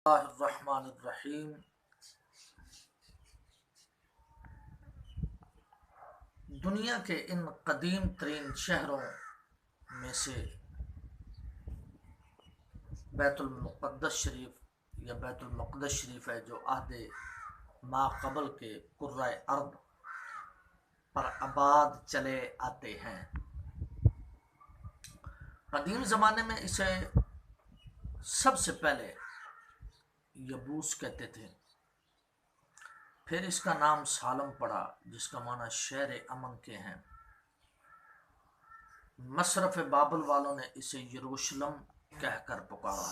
الرحمن الرحیم۔ دنیا کے ان قدیم ترین شہروں میں سے بیت المقدس شریف یا بیت المقدس شریف ہے، جو عہد ما قبل کے قرۂ ارض پر آباد چلے آتے ہیں۔ قدیم زمانے میں اسے سب سے پہلے یبوس کہتے تھے، پھر اس کا نام سالم پڑا، جس کا معنی شہر امن کے ہیں۔ مصرف بابل والوں نے اسے یروشلم کہہ کر پکارا۔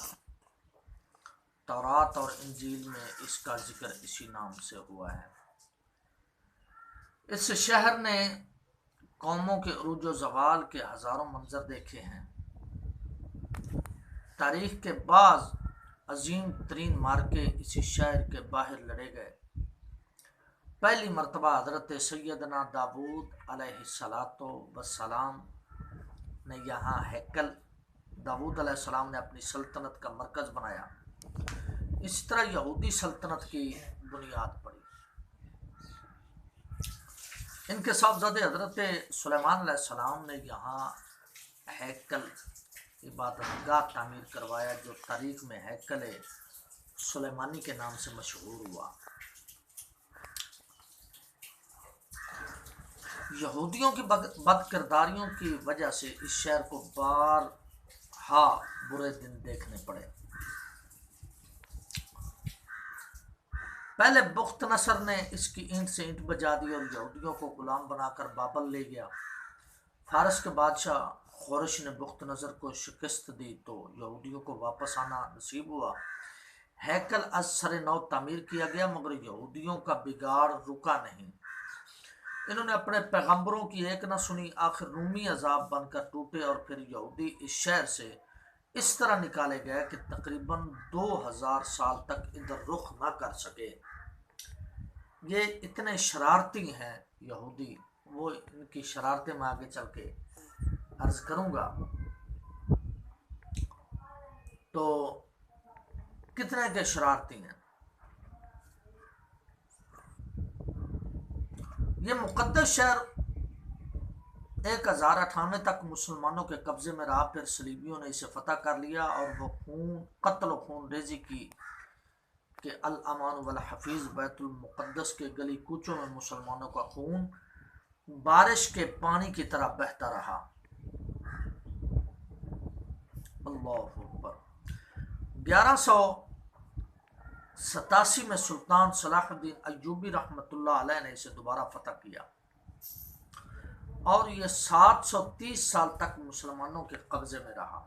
تورات اور انجیل میں اس کا ذکر اسی نام سے ہوا ہے۔ اس شہر نے قوموں کے عروج و زوال کے ہزاروں منظر دیکھے ہیں۔ تاریخ کے بعض عظیم ترین مارکے اسی شہر کے باہر لڑے گئے۔ پہلی مرتبہ حضرت سیدنا داؤد علیہ السلام نے یہاں ہیکل داؤد علیہ السلام نے اپنی سلطنت کا مرکز بنایا۔ اسی طرح یہودی سلطنت کی بنیاد پڑی۔ ان کے صاحبزادے حضرت سلیمان علیہ السلام نے یہاں ہیکل عبادت گاہ تعمیر کروایا، جو تاریخ میں ہیکل سلیمانی کے نام سے مشہور ہوا۔ یہودیوں کی بد کرداریوں کی وجہ سے اس شہر کو بارہا برے دن دیکھنے پڑے۔ پہلے بخت نصر نے اس کی اینٹ سے اینٹ بجا دی اور یہودیوں کو غلام بنا کر بابل لے گیا۔ فارس کے بادشاہ خورش نے بخت نصر کو شکست دی تو یہودیوں کو واپس آنا نصیب ہوا۔ ہیکل از سر نو تعمیر کیا گیا، مگر یہودیوں کا بگاڑ رکا نہیں۔ انہوں نے اپنے پیغمبروں کی ایک نہ سنی، آخر رومی عذاب بن کر ٹوٹے، اور پھر یہودی اس شہر سے اس طرح نکالے گئے کہ تقریباً 2000 سال تک ادھر رخ نہ کر سکے۔ یہ اتنے شرارتی ہیں یہودی، وہ ان کی شرارتیں میں آگے چل کے عرض کروں گا۔ تو کتنے کے شرارتی ہیں۔ یہ مقدس شہر 1098 تک مسلمانوں کے قبضے میں رہا، پھر صلیبیوں نے اسے فتح کر لیا اور وہ قتل و خون ریزی کی کہ الامان والحفیظ بیت المقدس کے گلی کوچوں میں مسلمانوں کا خون بارش کے پانی کی طرح بہتا رہا۔ اللہ اکبر۔ 1187 میں سلطان صلاح الدین ایوبی رحمۃ اللہ علیہ نے اسے دوبارہ فتح کیا، اور یہ 730 سال تک مسلمانوں کے قبضے میں رہا۔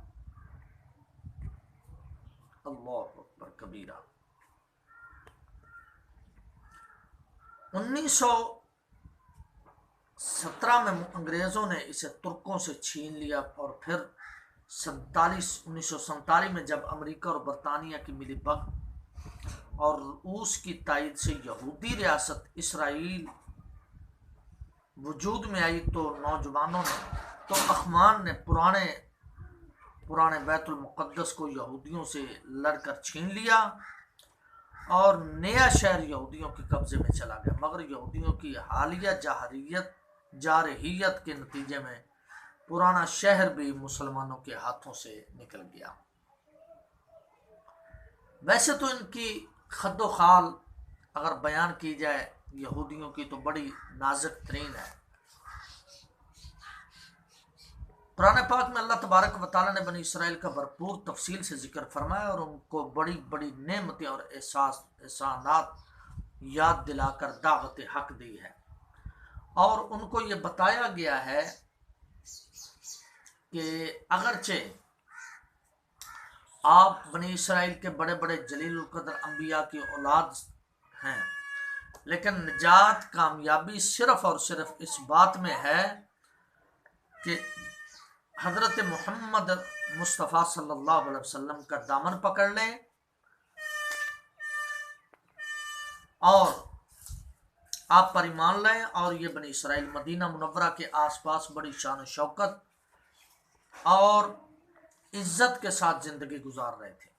اللہ اکبر کبیرہ۔ 1917 میں انگریزوں نے اسے ترکوں سے چھین لیا، اور پھر 1947 میں جب امریکہ اور برطانیہ کی ملی بھگت اور روس کی تائید سے یہودی ریاست اسرائیل وجود میں آئی، تو اخوان نے پرانے بیت المقدس کو یہودیوں سے لڑ کر چھین لیا، اور نیا شہر یہودیوں کے قبضے میں چلا گیا، مگر یہودیوں کی حالیہ جارحیت کے نتیجے میں پرانا شہر بھی مسلمانوں کے ہاتھوں سے نکل گیا۔ ویسے تو ان کی خد و خال اگر بیان کی جائے یہودیوں کی تو بڑی نازک ترین ہے۔ قرآن پاک میں اللہ تبارک و تعالیٰ نے بنی اسرائیل کا بھرپور تفصیل سے ذکر فرمایا، اور ان کو بڑی بڑی نعمتیں اور احسانات یاد دلا کر دعوت حق دی ہے، اور ان کو یہ بتایا گیا ہے کہ اگرچہ آپ بنی اسرائیل کے بڑے بڑے جلیل القدر انبیاء کی اولاد ہیں، لیکن نجات کامیابی صرف اور صرف اس بات میں ہے کہ حضرت محمد مصطفیٰ صلی اللہ علیہ وسلم کا دامن پکڑ لیں، اور آپ پر ایمان لائیں۔ اور یہ بنی اسرائیل مدینہ منورہ کے آس پاس بڑی شان و شوکت اور عزت کے ساتھ زندگی گزار رہے تھے۔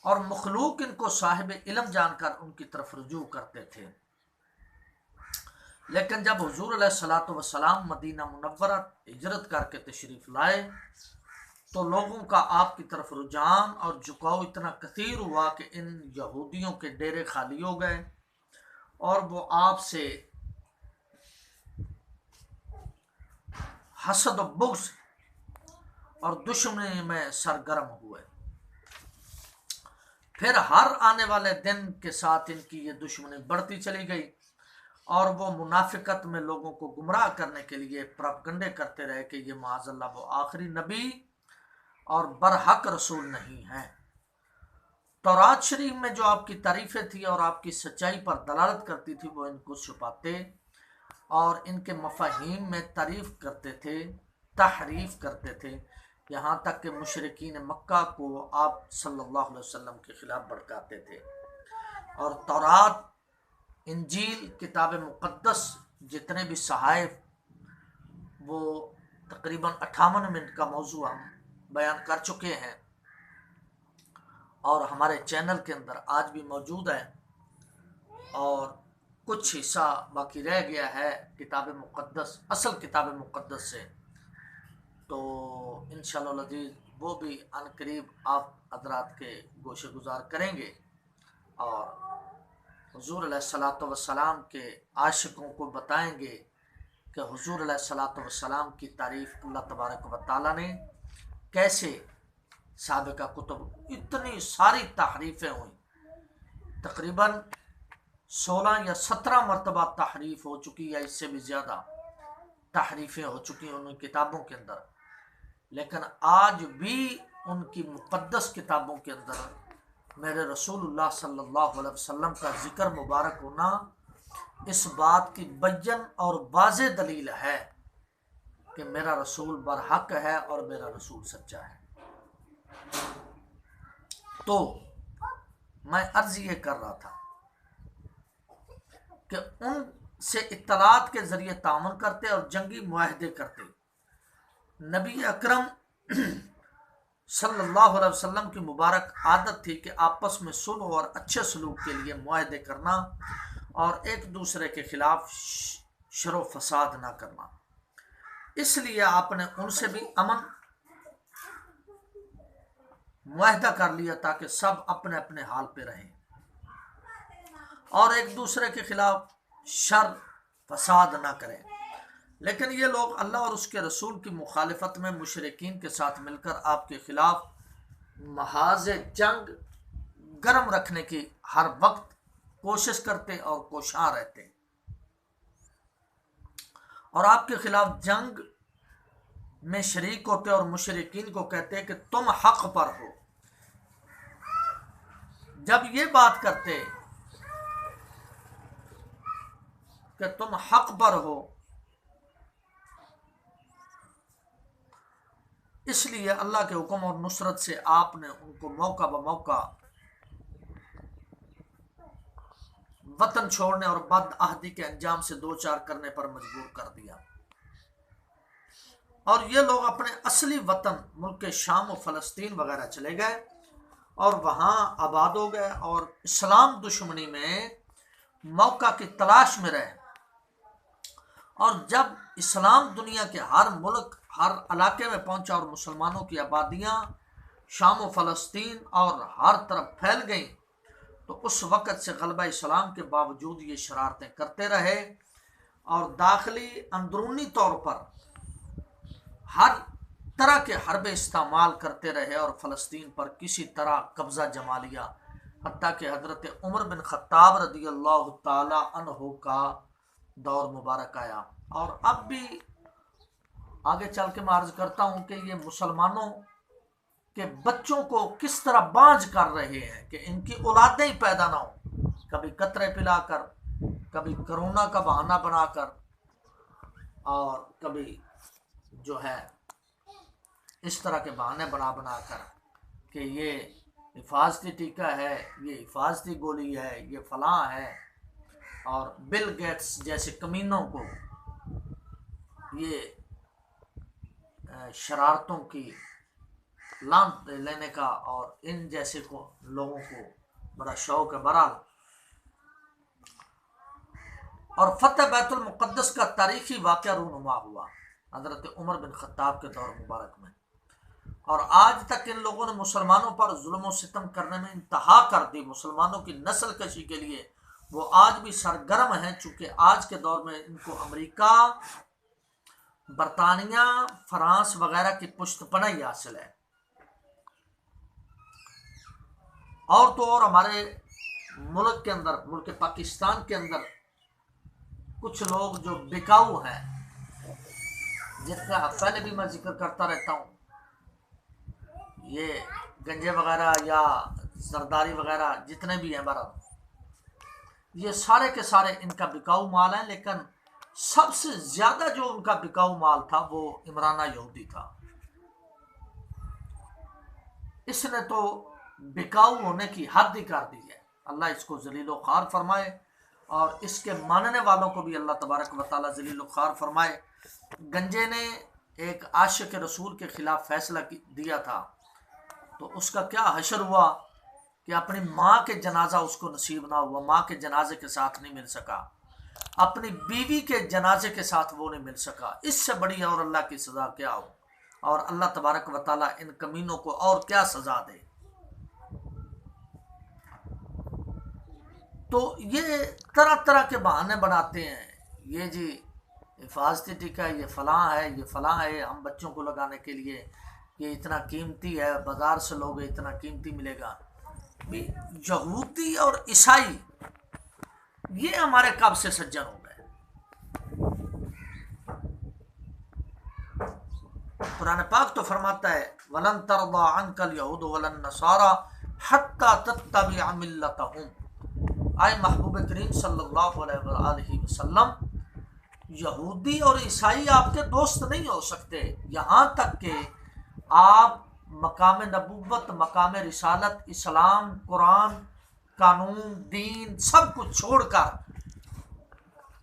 اور مخلوق ان کو صاحب علم جان کر ان کی طرف رجوع کرتے تھے، لیکن جب حضور علیہ الصلوۃ والسلام مدینہ منورہ ہجرت کر کے تشریف لائے تو لوگوں کا آپ کی طرف رجحان اور جھکاؤ اتنا کثیر ہوا کہ ان یہودیوں کے ڈیرے خالی ہو گئے اور وہ آپ سے حسد و بغض اور دشمنی میں سرگرم ہوئے۔ پھر ہر آنے والے دن کے ساتھ ان کی یہ دشمنی بڑھتی چلی گئی اور وہ منافقت میں لوگوں کو گمراہ کرنے کے لیے پروپگنڈے کرتے رہے کہ یہ معاذ اللہ وہ آخری نبی اور برحق رسول نہیں ہیں۔ تورات شریف میں جو آپ کی تعریفیں تھی اور آپ کی سچائی پر دلالت کرتی تھی وہ ان کو چھپاتے اور ان کے مفاہیم میں تعریف کرتے تھے، تحریف کرتے تھے، یہاں تک کہ مشرکین مکہ کو آپ صلی اللہ علیہ وسلم کے خلاف بھڑکاتے تھے۔ اور تورات، انجیل، کتاب مقدس جتنے بھی صحائف، وہ تقریباً 58 منٹ کا موضوع ہم بیان کر چکے ہیں اور ہمارے چینل کے اندر آج بھی موجود ہے، اور کچھ حصہ باقی رہ گیا ہے کتاب مقدس، اصل کتاب مقدس سے، تو انشاءاللہ العزیز وہ بھی عن قریب آپ حضرات کے گوشے گزار کریں گے اور حضور علیہ الصلوۃ والسلام کے عاشقوں کو بتائیں گے کہ حضور علیہ الصلوۃ والسلام کی تعریف اللہ تبارک و تعالیٰ نے کیسے سابقہ کتب، اتنی ساری تحریفیں ہوئیں، تقریباً 16 یا 17 مرتبہ تحریف ہو چکی ہے، اس سے بھی زیادہ تحریفیں ہو چکی ہیں ان کتابوں کے اندر، لیکن آج بھی ان کی مقدس کتابوں کے اندر میرے رسول اللہ صلی اللہ علیہ وسلم کا ذکر مبارک ہونا اس بات کی بین اور واضح دلیل ہے کہ میرا رسول برحق ہے اور میرا رسول سچا ہے۔ تو میں عرض یہ کر رہا تھا کہ ان سے اطلاعات کے ذریعے تعاون کرتے اور جنگی معاہدے کرتے۔ نبی اکرم صلی اللہ علیہ وسلم کی مبارک عادت تھی کہ آپس میں صلح اور اچھے سلوک کے لیے معاہدے کرنا اور ایک دوسرے کے خلاف شر و فساد نہ کرنا، اس لیے آپ نے ان سے بھی امن معاہدہ کر لیا تاکہ سب اپنے اپنے حال پہ رہیں اور ایک دوسرے کے خلاف شر فساد نہ کریں۔ لیکن یہ لوگ اللہ اور اس کے رسول کی مخالفت میں مشرکین کے ساتھ مل کر آپ کے خلاف محاذ جنگ گرم رکھنے کی ہر وقت کوشش کرتے اور کوشاں رہتے اور آپ کے خلاف جنگ میں شریک ہوتے اور مشرکین کو کہتے کہ تم حق پر ہو۔ جب یہ بات کرتے کہ تم حق پر ہو، اس لیے اللہ کے حکم اور نصرت سے آپ نے ان کو موقع بموقع وطن چھوڑنے اور بد عہدی کے انجام سے دوچار کرنے پر مجبور کر دیا، اور یہ لوگ اپنے اصلی وطن ملک شام و فلسطین وغیرہ چلے گئے اور وہاں آباد ہو گئے اور اسلام دشمنی میں موقع کی تلاش میں رہے، اور جب اسلام دنیا کے ہر ملک، ہر علاقے میں پہنچا اور مسلمانوں کی آبادیاں شام و فلسطین اور ہر طرف پھیل گئیں، تو اس وقت سے غلبہ اسلام کے باوجود یہ شرارتیں کرتے رہے اور داخلی اندرونی طور پر ہر طرح کے حرب استعمال کرتے رہے اور فلسطین پر کسی طرح قبضہ جما لیا، حتیٰ کہ حضرت عمر بن خطاب رضی اللہ تعالی عنہ کا دور مبارک آیا۔ اور اب بھی آگے چل کے میں عرض کرتا ہوں کہ یہ مسلمانوں کے بچوں کو کس طرح بانجھ کر رہے ہیں کہ ان کی اولادیں ہی پیدا نہ ہوں، کبھی قطرے پلا کر، کبھی کرونا کا بہانہ بنا کر، اور کبھی جو ہے اس طرح کے بہانے بنا کر کہ یہ حفاظتی ٹیکہ ہے، یہ حفاظتی گولی ہے، یہ فلاں ہے، اور بل گیٹس جیسے کمینوں کو یہ شرارتوں کی لان لینے کا اور ان جیسے لوگوں کو بڑا شوق ہے۔ بہرحال، اور فتح بیت المقدس کا تاریخی واقعہ رونما ہوا حضرت عمر بن خطاب کے دور مبارک میں، اور آج تک ان لوگوں نے مسلمانوں پر ظلم و ستم کرنے میں انتہا کر دی۔ مسلمانوں کی نسل کشی کے لیے وہ آج بھی سرگرم ہیں، چونکہ آج کے دور میں ان کو امریکہ، برطانیہ، فرانس وغیرہ کی پشت پناہی حاصل ہے۔ اور تو اور ہمارے ملک کے اندر، ملک پاکستان کے اندر کچھ لوگ جو بکاؤ ہیں، جس کا پہلے بھی میں ذکر کرتا رہتا ہوں، یہ گنجے وغیرہ یا زرداری وغیرہ جتنے بھی ہیں برابر، یہ سارے کے سارے ان کا بکاؤ مال ہیں، لیکن سب سے زیادہ جو ان کا بکاؤ مال تھا وہ عمرانہ یہودی تھا۔ اس نے تو بکاؤ ہونے کی حد ہی کر دی ہے۔ اللہ اس کو ذلیل و خوار فرمائے، اور اس کے ماننے والوں کو بھی اللہ تبارک و تعالیٰ ذلیل و خوار فرمائے۔ گنجے نے ایک عاشق رسول کے خلاف فیصلہ دیا تھا، تو اس کا کیا حشر ہوا کہ اپنی ماں کے جنازہ اس کو نصیب نہ ہوا، ماں کے جنازے کے ساتھ نہیں مل سکا، اپنی بیوی کے جنازے کے ساتھ وہ نہیں مل سکا۔ اس سے بڑی اور اللہ کی سزا کیا ہو، اور اللہ تبارک و تعالیٰ ان کمینوں کو اور کیا سزا دے۔ تو یہ طرح طرح کے بہانے بناتے ہیں، یہ جی حفاظتی ٹکا، یہ فلاں ہے، یہ فلاں ہے، ہم بچوں کو لگانے کے لیے، یہ اتنا قیمتی ہے، بازار سے لوگ اتنا قیمتی ملے گا۔ یہودی اور عیسائی یہ ہمارے کب سے سجن ہو گئے۔ قرآن پاک تو فرماتا ہے وَلَن تَرْضَىٰ عَنْكَ الْيَهُودُ وَلَا النَّصَارَىٰ حَتَّىٰ تَتَّبِعَ مِلَّتَهُمْ۔ آئے محبوب کریم صلی اللہ علیہ وآلہ وسلم، یہودی اور عیسائی آپ کے دوست نہیں ہو سکتے یہاں تک کہ آپ مقام نبوت، مقام رسالت، اسلام، قرآن، قانون، دین سب کچھ چھوڑ کر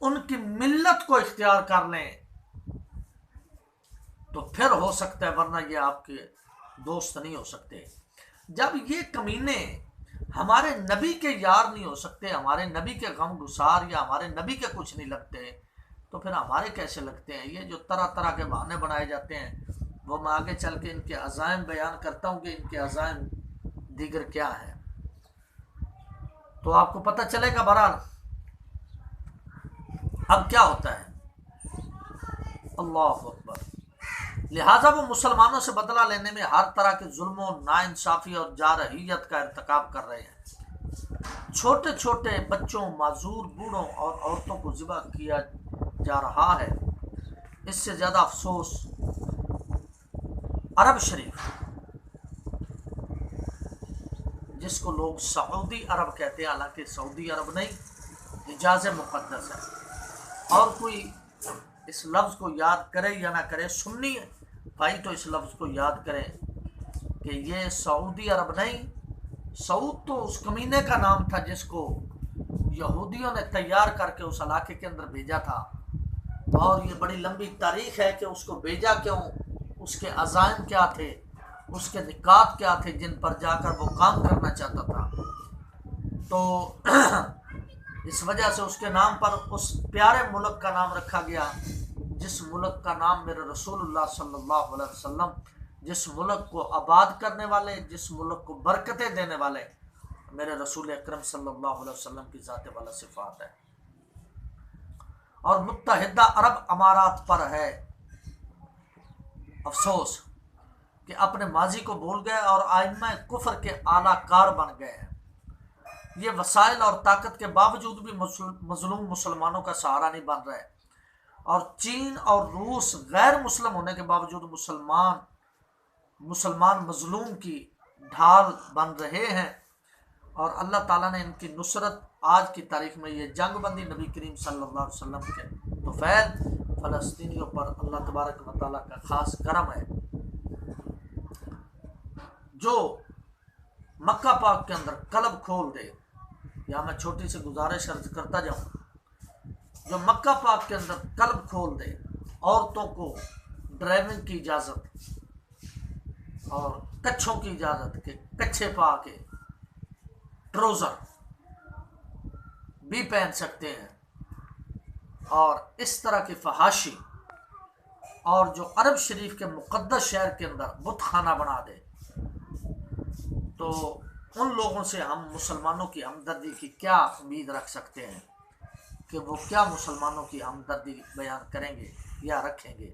ان کی ملت کو اختیار کر لیں تو پھر ہو سکتا ہے، ورنہ یہ آپ کے دوست نہیں ہو سکتے۔ جب یہ کمینے ہمارے نبی کے یار نہیں ہو سکتے، ہمارے نبی کے غم گسار یا ہمارے نبی کے کچھ نہیں لگتے، تو پھر ہمارے کیسے لگتے ہیں؟ یہ جو طرح طرح کے بہانے بنائے جاتے ہیں، وہ میں آگے چل کے ان کے عزائم بیان کرتا ہوں کہ ان کے عزائم دیگر کیا ہیں، تو آپ کو پتہ چلے گا۔ بہرحال اب کیا ہوتا ہے؟ اللہ اکبر۔ لہٰذا وہ مسلمانوں سے بدلہ لینے میں ہر طرح کے ظلم و ناانصافی اور جارحیت کا ارتکاب کر رہے ہیں۔ چھوٹے چھوٹے بچوں، معذور بوڑھوں اور عورتوں کو ذبح کیا جا رہا ہے۔ اس سے زیادہ افسوس عرب شریف، جس کو لوگ سعودی عرب کہتے ہیں، حالانکہ سعودی عرب نہیں، حجاز مقدس ہے، اور کوئی اس لفظ کو یاد کرے یا نہ کرے، سنی بھائی تو اس لفظ کو یاد کرے کہ یہ سعودی عرب نہیں، سعود تو اس کمینے کا نام تھا جس کو یہودیوں نے تیار کر کے اس علاقے کے اندر بھیجا تھا، اور یہ بڑی لمبی تاریخ ہے کہ اس کو بھیجا کیوں، اس کے عزائم کیا تھے، اس کے نکات کیا تھے جن پر جا کر وہ کام کرنا چاہتا تھا۔ تو اس وجہ سے اس کے نام پر اس پیارے ملک کا نام رکھا گیا، جس ملک کا نام میرے رسول اللہ صلی اللہ علیہ وسلم، جس ملک کو آباد کرنے والے، جس ملک کو برکتیں دینے والے میرے رسول اکرم صلی اللہ علیہ وسلم کی ذات والا صفات ہے۔ اور متحدہ عرب امارات پر ہے افسوس کہ اپنے ماضی کو بھول گئے اور آئمہ کفر کے اعلیٰ کار بن گئے ہیں۔ یہ وسائل اور طاقت کے باوجود بھی مظلوم مسلمانوں کا سہارا نہیں بن رہے، اور چین اور روس غیر مسلم ہونے کے باوجود مسلمان مظلوم کی ڈھال بن رہے ہیں، اور اللہ تعالیٰ نے ان کی نصرت آج کی تاریخ میں یہ جنگ بندی نبی کریم صلی اللہ علیہ وسلم کے توفیل فلسطینیوں پر اللہ تبارک و تعالیٰ کا خاص کرم ہے۔ جو مکہ پاک کے اندر قلب کھول دے، یا میں چھوٹی سی گزارش عرض کرتا جاؤں، جو مکہ پاک کے اندر قلب کھول دے، عورتوں کو ڈرائیونگ کی اجازت، اور کچھوں کی اجازت کے کچھے پا کے ٹروزر بھی پہن سکتے ہیں، اور اس طرح کی فحاشی، اور جو عرب شریف کے مقدس شہر کے اندر بت خانہ بنا دے، تو ان لوگوں سے ہم مسلمانوں کی ہمدردی کی کیا امید رکھ سکتے ہیں کہ وہ کیا مسلمانوں کی ہمدردی بیان کریں گے یا رکھیں گے؟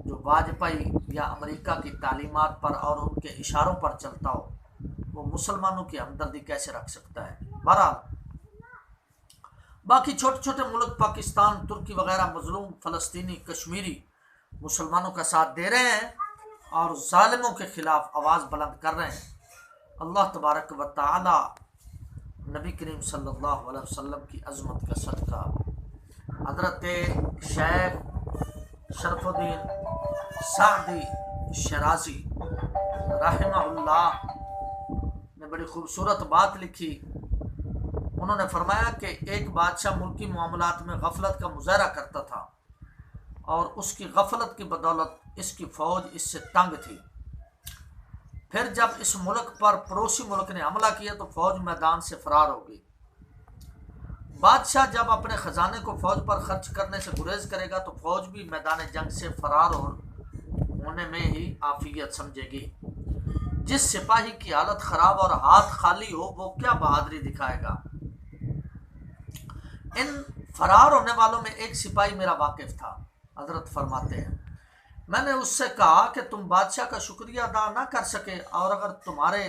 جو واجپئی یا امریکہ کی تعلیمات پر اور ان کے اشاروں پر چلتا ہو، وہ مسلمانوں کی ہمدردی کیسے رکھ سکتا ہے؟ بہرحال باقی چھوٹے چھوٹے ملک پاکستان، ترکی وغیرہ مظلوم فلسطینی، کشمیری مسلمانوں کا ساتھ دے رہے ہیں اور ظالموں کے خلاف آواز بلند کر رہے ہیں۔ اللہ تبارک و تعالی نبی کریم صلی اللہ علیہ وسلم کی عظمت کا صدقہ حضرت شیخ شرف الدین سعدی شرازی رحمہ اللہ نے بڑی خوبصورت بات لکھی۔ انہوں نے فرمایا کہ ایک بادشاہ ملکی معاملات میں غفلت کا مظاہرہ کرتا تھا، اور اس کی غفلت کی بدولت اس کی فوج اس سے تنگ تھی۔ پھر جب اس ملک پر پڑوسی ملک نے حملہ کیا تو فوج میدان سے فرار ہو گئی۔ بادشاہ جب اپنے خزانے کو فوج پر خرچ کرنے سے گریز کرے گا تو فوج بھی میدان جنگ سے فرار ہونے میں ہی عافیت سمجھے گی۔ جس سپاہی کی حالت خراب اور ہاتھ خالی ہو وہ کیا بہادری دکھائے گا؟ ان فرار ہونے والوں میں ایک سپاہی میرا واقف تھا۔ حضرت فرماتے ہیں میں نے اس سے کہا کہ تم بادشاہ کا شکریہ ادا نہ کر سکے، اور اگر تمہارے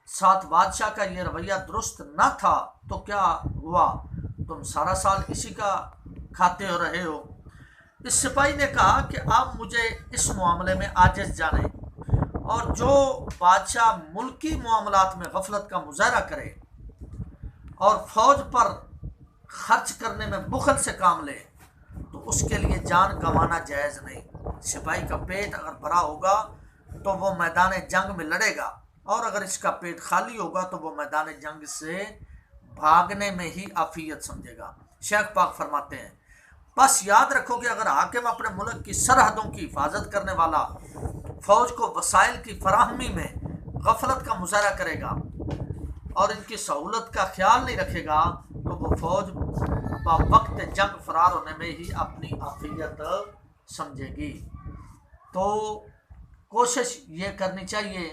ساتھ بادشاہ کا یہ رویہ درست نہ تھا تو کیا ہوا، تم سارا سال اسی کا کھاتے ہو رہے ہو؟ اس سپاہی نے کہا کہ آپ مجھے اس معاملے میں عاجز جانیں، اور جو بادشاہ ملکی معاملات میں غفلت کا مظاہرہ کرے اور فوج پر خرچ کرنے میں بخل سے کام لے تو اس کے لیے جان گنوانا جائز نہیں۔ سپاہی کا پیٹ اگر بھرا ہوگا تو وہ میدان جنگ میں لڑے گا، اور اگر اس کا پیٹ خالی ہوگا تو وہ میدان جنگ سے بھاگنے میں ہی عافیت سمجھے گا۔ شیخ پاک فرماتے ہیں بس یاد رکھو کہ اگر حاکم اپنے ملک کی سرحدوں کی حفاظت کرنے والا فوج کو وسائل کی فراہمی میں غفلت کا مظاہرہ کرے گا اور ان کی سہولت کا خیال نہیں رکھے گا تو وہ فوج وقت جنگ فرار ہونے میں ہی اپنی عافیت سمجھے گی۔ تو کوشش یہ کرنی چاہیے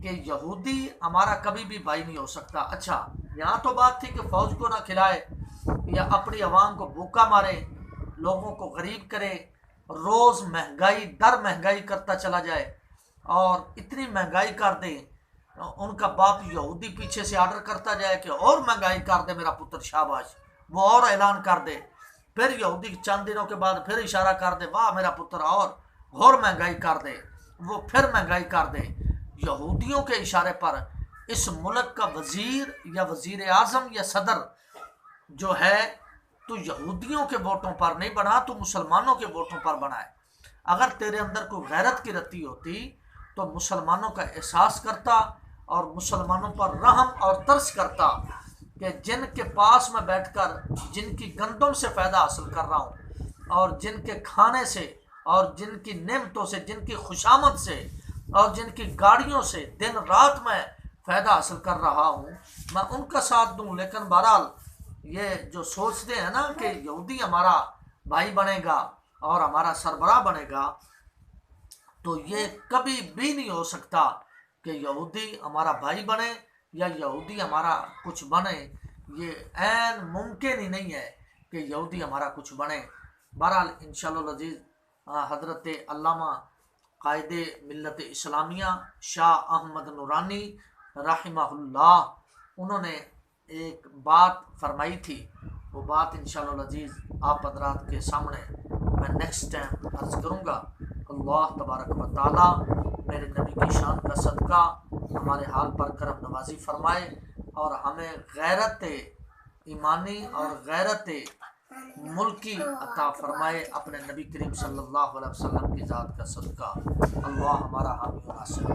کہ یہودی ہمارا کبھی بھی بھائی نہیں ہو سکتا۔ اچھا یہاں تو بات تھی کہ فوج کو نہ کھلائے یا اپنی عوام کو بھوکا مارے، لوگوں کو غریب کرے، روز مہنگائی در مہنگائی کرتا چلا جائے اور اتنی مہنگائی کر دے، ان کا باپ یہودی پیچھے سے آرڈر کرتا جائے کہ اور مہنگائی کر دے میرا پتر شاباش، وہ اور اعلان کر دے، پھر یہودی چند دنوں کے بعد پھر اشارہ کر دے واہ میرا پتر اور مہنگائی کر دے، وہ پھر مہنگائی کر دے۔ یہودیوں کے اشارے پر اس ملک کا وزیر یا وزیر اعظم یا صدر جو ہے تو یہودیوں کے ووٹوں پر نہیں بنا، تو مسلمانوں کے ووٹوں پر بنا ہے۔ اگر تیرے اندر کوئی غیرت کی رتی ہوتی تو مسلمانوں کا احساس کرتا اور مسلمانوں پر رحم اور ترس کرتا کہ جن کے پاس میں بیٹھ کر جن کی گندم سے فائدہ حاصل کر رہا ہوں، اور جن کے کھانے سے اور جن کی نعمتوں سے، جن کی خوشامد سے اور جن کی گاڑیوں سے دن رات میں فائدہ حاصل کر رہا ہوں، میں ان کا ساتھ دوں۔ لیکن بہرحال یہ جو سوچتے ہیں نا کہ یہودی ہمارا بھائی بنے گا اور ہمارا سربراہ بنے گا، تو یہ کبھی بھی نہیں ہو سکتا کہ یہودی ہمارا بھائی بنے یا یہودی ہمارا کچھ بنے۔ یہ عین ممکن ہی نہیں ہے کہ یہودی ہمارا کچھ بنے۔ بہرحال انشاءاللہ العزیز حضرت علامہ قائد ملت اسلامیہ شاہ احمد نورانی رحمہ اللہ، انہوں نے ایک بات فرمائی تھی، وہ بات انشاءاللہ العزیز آپ حضرات کے سامنے میں نیکسٹ ٹائم عرض کروں گا۔ اللہ تبارک و تعالی میرے نبی کی شان کا صدقہ ہمارے حال پر کرم نوازی فرمائے اور ہمیں غیرت ایمانی اور غیرت ملکی عطا فرمائے اپنے نبی کریم صلی اللہ علیہ وسلم کی ذات کا صدقہ۔ اللہ ہمارا حامی و ناصر۔